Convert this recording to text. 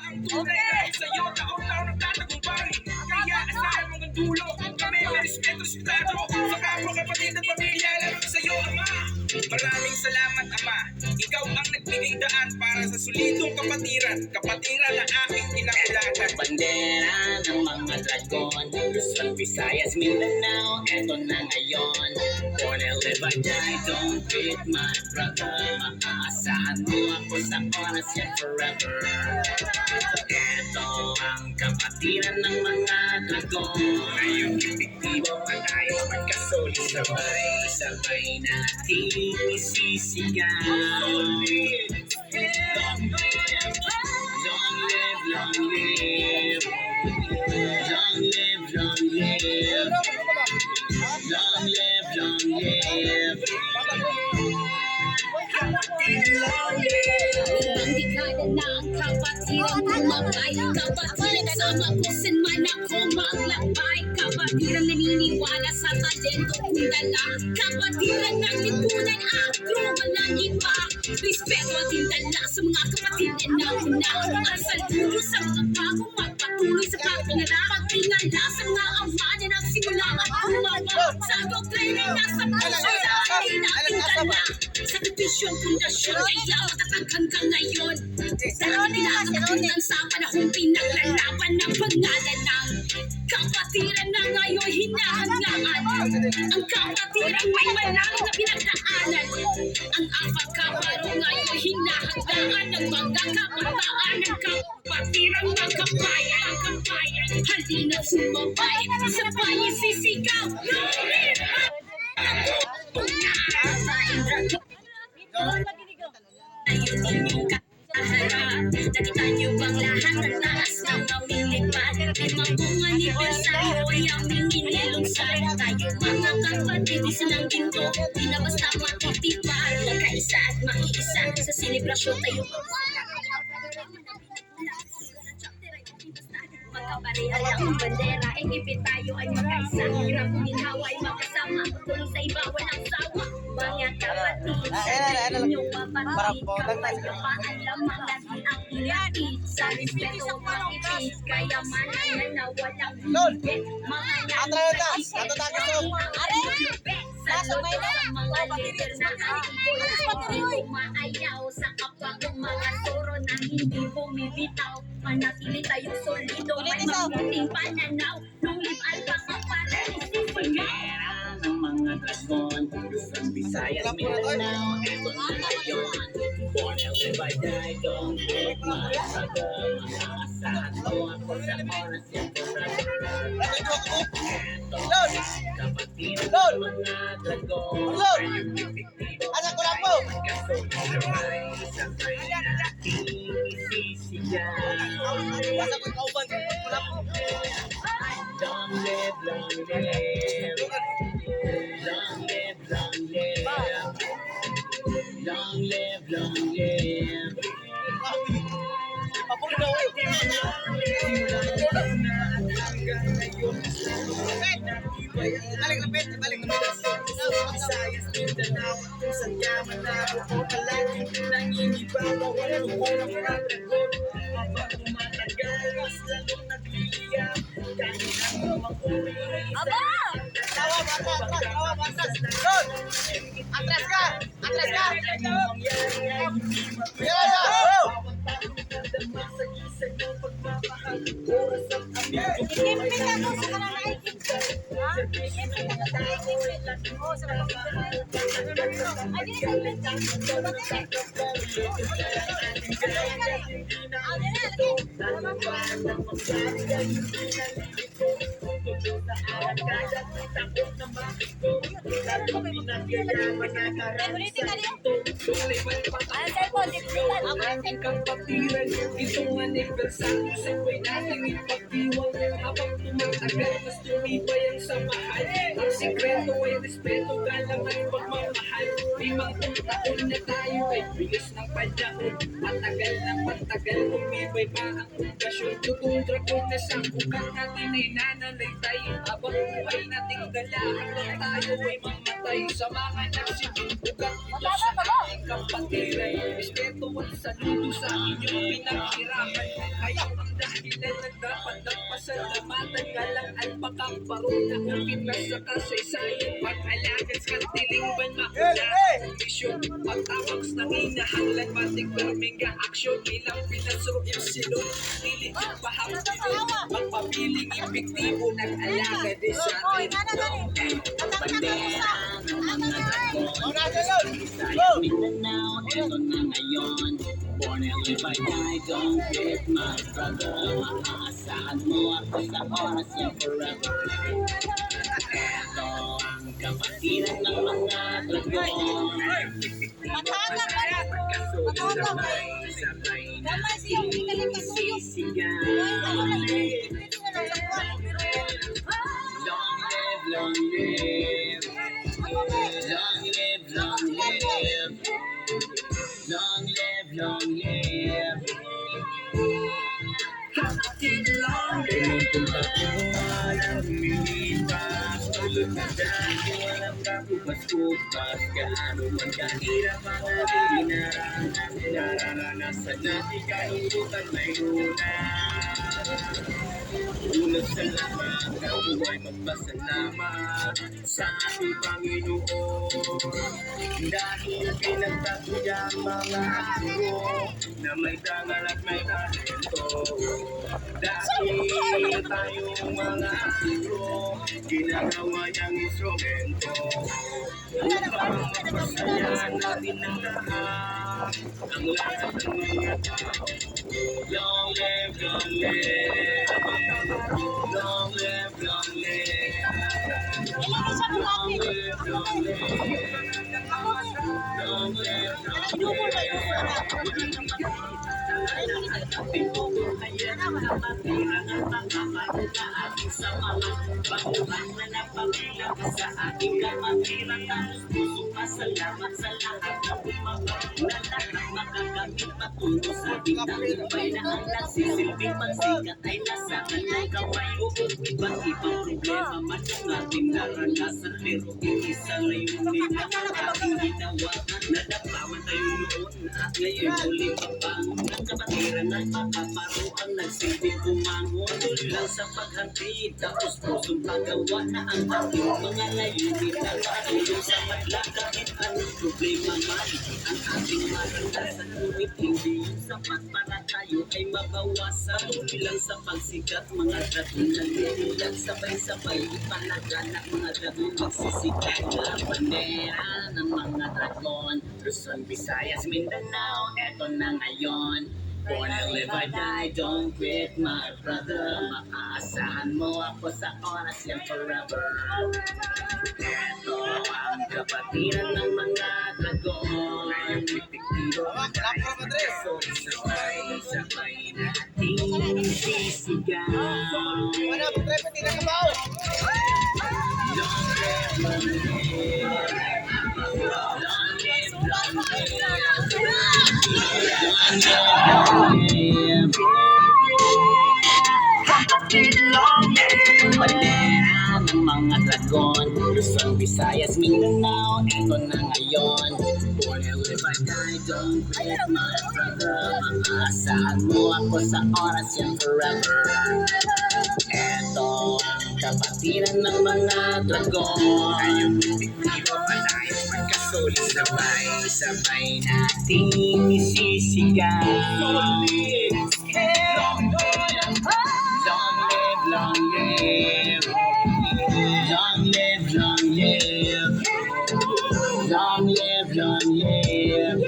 ang tunay dahil sa'yo taon-taon nagtatagumpay. Kaya asahan mong ang dulo, kami may respeto respetado sa kapwa kapatid at pamilya, lalo na sa'yo Ama. Maraming salamat Ama, ikaw ang nagbigay daan para sa solidong kapatiran na aking kinakilatan. Bandera ng mga dragon, Luzon, Visayas, Mindanao, eto na ngayon. Born and live I die, don't beat my brother. Maaasahan mo ako sa oras yan forever. Eto ang kapatiran ng mga dragon. Ngayong epektibo pa tayo magkasoli. Sabay natin isisigaw. Long live, long live, long live, long live. Long live, long live. Long live, long live. Long live. Ilang dekada na ang kapatiran tumabay. Kapatiran sama ko sin man ako maglabay. Kapatiran naniniwala sa talento kong dala. Kapatiran nagtipunan ako walang iba. Respeto at indala sa mga kapatid na nauna. Ang saludo sa mga bagong magpatuloy sa pagpinala. Pagpinala sa mga ama na nagsimula at umawa. Sa doktrina nasa puso sa atin natin dala. Sakripisyo ang pundasyon kaya matatag hanggang ngayon. Dahil nilakapunan sa panahong pinaglalaban ng pangalan ng kapatiran na ngayon hinahangaan. Ang kapatiran may malalim na pinagdaanan. Ang apat kaparo ngayon hinahandaan ng mga kabataan ng kapatiran magkabayan. Halina sumabay, sabay sisigaw. Lulit ako ayun inyong kaharap. Nakita niyo bang lahat ng taas ng aming lipad? Limang buong anibersaryo ay aming inilunsad. Tayo mga kapatid, isa ng ginto, di na basta matitipad. Magkaisa at makiisa sa selebrasyon tayo. Magkapareha lang ang bandera, ikipit tayo ay magkaisa. Hirap kuminhawa ay makasama, tuloy sa iba walang sawa. Mga kapatid, inyong mapatid, kapayapaan lamang lagi ang inatid. Sa respeto makipid, kayamanan na walang higit. Mga nalipid, saludo sa mga leader na ating hindi umaayaw. Sa kapwa kong mga toro na hindi bumibitaw. Manatili tayong solido, may mabuting pananaw. Nung liban pa ka para Bandera ng mga dragon, Luzon, Visayas, Mindanao, eto na ngayon. Born and live I die, don't beat my brother. Maaasahan mo ako sa oras yan forever. Eto ang kapatiran ng mga dragon. Ngayong epektibo pa tayo magkasoli. Sabay natin isisigaw. Long live, long live. Long live, long live. Long live, long live. Visayas, Mindanao, kung saan yaman na ako palagi nangingibabaw ang luko ng mga dragon. Habang tumatagal, mas lalong nagliliyap. Kahit ako mag-uwi. Tawa, batas! Doon! Atras ka! Atras ka! Ikimpin ako sa kanang naikip. Ha? Ikimpin ako sa naikip. Oo, sa mga ay, di sa ikimpin. Itong anibersaryo sabay natin ipagdiwang. Habang tumatagal mas tumibay ang samahan. Ang sikreto ay respeto, galang at pagmamahal. 50 taon na tayo ay bilis ng panahon. Matagal tumibay pa ang okasyon. Tutong dragon na sa ugat natin ay nanalay hintay habang buhay nating dala hanggang tayo ay mamatay sa mga nagsibugat ito sa ating kapatiran. Respeto at saludo sa inyong pinaghirapan. Kayo ang dahilan na dapat nagpasalamatan. Galang alpakang baruna kapit na sa kasaysayan. Pag-alagas kantiling ban makula misyon pag-awags ng inahanglan mating perming aksyon ilang pinasro yung silong pilit pahapilon magpabiling epektibo nag-alaga di sa atin. Bandera ng mga dragon, Visayas, Mindanao, eto na ngayon. Born and live I die, don't quit my brother. Maaasahan mo ako sa oras yan forever. Eto ang kapatiran ng mga dragon. Matangak ka rin. Matangak ka rin. Sabay na Damay siya, hindi ka lang kasuyok. sisigaw. Ano lang yun? Pwede na lang sakwan. Long live, long live. Long live, long live. Long live, long live. Kapatid lang pinupunta ko walang lumilipas tulad na dati walang kakupas-kupas gaano man kahirap mga dinaranas nararanasan natin kalungkutan may ulat sa lahat ako ay magpasalamat sa ating Panginoon dahil pinagtatuya ang mga ako na may dangal at may talento dahil tayong mga guro ginagawa niyang instrumento upang mapasaya natin ang lahat ang lahat ng mga tao. Long live, long live. Long live, long live. Long live, long live. Long live, long live. Ayan ang kapatiran at mga maruta ating sa mga baguhan na napabilang sa ating kapatiran. Tapos puso pasalamat sa lahat na bumaba na lahat makagamit patungo sa ating tagumpay na ang nagsisilbing pagsikat ay nasa kanyang kamay. Iba't ibang problema man ang ating naranasan pero isa layunin na ang ating ginawa. Nadapawan tayo noon at ngayon muli mabangon ng kapatiran at makaparo ang nagsilbing bumangon. Tuloy lang sa paghatid tapos pusong paggawa na ang ating mga layunin na matulong sa madla kahit anong problema man ang ating maranasan. Ngunit hindi yung sapat para tayo ay mabawasan. Tuloy lang sa pagsikat mga dragon naliliyak sabay-sabay ipalaganap mga dragon magsisikat na bandera ng mga dragon. Luzon, Visayas, Mindanao, eto na ngayon. Born and live I die, don't quit my brother. Maaasahan mo ako sa oras yan forever. Eto ang kapatiran ng mga dragon. Ngayong epektibo so sabay nating sisigaw. Long live, long live. Bandera ng mga dragon, Luzon, Visayas, Mindanao, eto na ngayon. Born and live I die, don't quit my brother. Maaasahan mo ako sa oras yan forever. Eto ang kapatiran ng mga dragon. Ngayong epektibo palayas pagkasulit sabay nating isisigaw. Long live, long live, long live, long live. Long live, long live. Long live, long live.